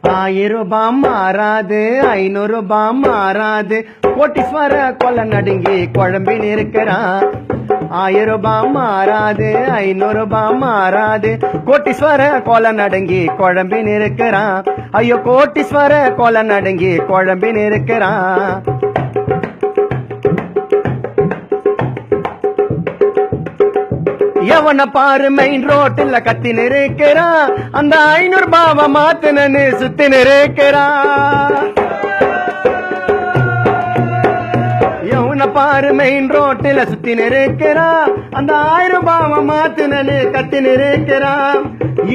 1000 ரூபாய் மாறாது, 500 ரூபாய் மாறாது, கோட்டீஸ்வர கொலை நடுங்கி குழம்பின் இருக்கிறான். 1000 ரூபாய் மாறாது, 500 ரூபாய் மாறாது, கோட்டீஸ்வர கொலை நடுங்கி குழம்பின் இருக்கிறான். ஐயோ கோட்டீஸ்வர கொலை நடுங்கி குழம்பின் இருக்கிறான். எவன பாரு மெயின் ரோட்டில் கத்தி நிற்கிறான், அந்த 500 ரூபாவை மாத்துனு சுத்தி நிற்கிறான். எவன பாரு மெயின் ரோட்டில் சுத்தி நிற்கிறான், அந்த 1000 ரூபாவை மாத்துனு கத்தி நிற்கிறான்.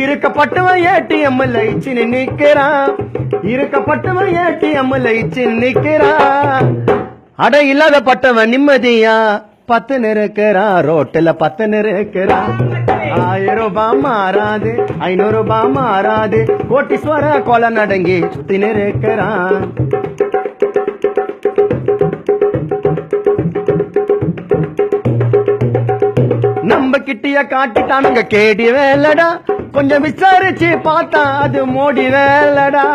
இருக்கப்பட்டவன் ஏடிஎம்ல இச்சு நிக்கிறான், இருக்கப்பட்டவன் ஏடிஎம்ல இச்சு நிக்கிறான். அட இல்லாத பட்டவன் நிம்மதியா 10 நிற்கிறான், ரோட்டில் 10 நிற்கிறான். 1000 ரூபாய் மாறாது, 500 ரூபாய் மாறாது, கோட்டீஸ்வர கொலை நடுங்கி சுத்தி நிற்கிறான். நம்ம கிட்டிய காட்டிட்டானுங்க கேடி வேலடா, கொஞ்சம் விசாரிச்சு பார்த்தா அது மோடி வேலடா.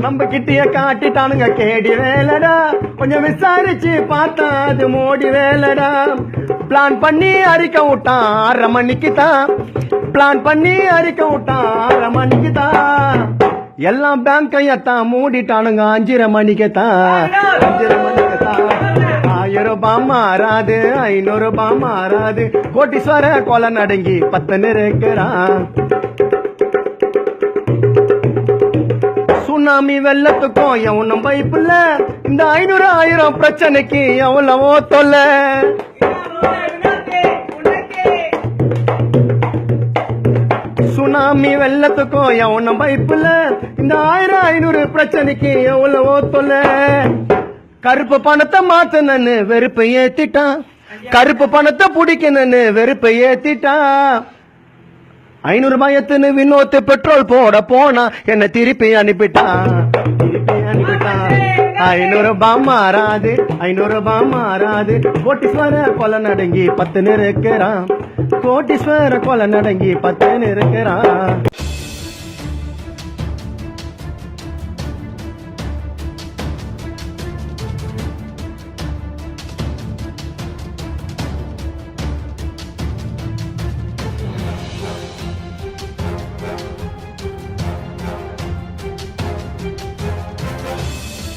நம்ம கிட்டிய காட்டிட்டானுங்க கேடி வேலடா, கொஞ்சம் விசாரிச்சு பார்த்தா அது மோடி வேலடா. பிளான் பண்ணி அறிக்க விட்டான் 6:30 மணிக்கு தான், பிளான் பண்ணி அறிக்க விட்டான் 6:30 மணிக்கு தான். எல்லாம் பேங்கையத்தான் மூடிட்டானுங்க 5:30 மணிக்கு தான், 5:30 மணிக்கு தான். 1000 ரூபாய் மாறாது, 500 ரூபாய் மாறாது, கோட்டீஸ்வர கொலை நடுங்கி 10 நிற்கிறான். சுனாமி வெள்ளத்துக்கும் எவனும் பைப்புல, இந்த 500 1000 பிரச்சனைக்கு எவ்வளவோ தொல்லை. சுனாமி வெள்ளத்துக்கும் எவனும் பைப்புல, இந்த 1000 500 பிரச்சனைக்கு எவ்வளவோ தொல்லை. கருப்பு பணத்தை மாத்தனு வெறுப்பை ஏத்திட்டான், கருப்பு பணத்தை பிடிக்கணும்னு வெறுப்பை ஏத்திட்டான். 500 ரூபாயத்துன்னு வினோத்து பெட்ரோல் போட போனா என்ன திருப்பி அனுப்பிட்டான், திருப்பி அனுப்பிட்டான். 500 ரூபாய் மாறாது, 500 ரூபாய் மாறாது, கோட்டீஸ்வர கொலை நடுங்கி 10 நிற்கிறான், கோட்டீஸ்வர கொலை நடுங்கி 10 நிற்கிறான்.